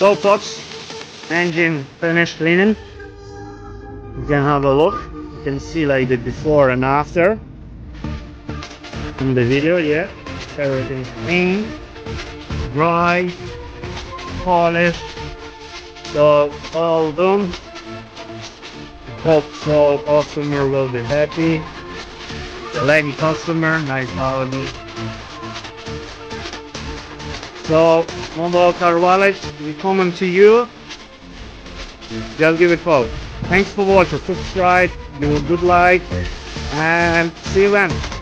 So folks, engine finished cleaning. You can have a look. You can see like the before and after in the video. Yeah, everything's clean, dry, polished. So all done. Hope so. Customer will be happy. The lady customer, nice holiday. So, Mobile Car Wallet, we coming to you. Just give it a call. Thanks for watching. Subscribe, do a good like, and see you then.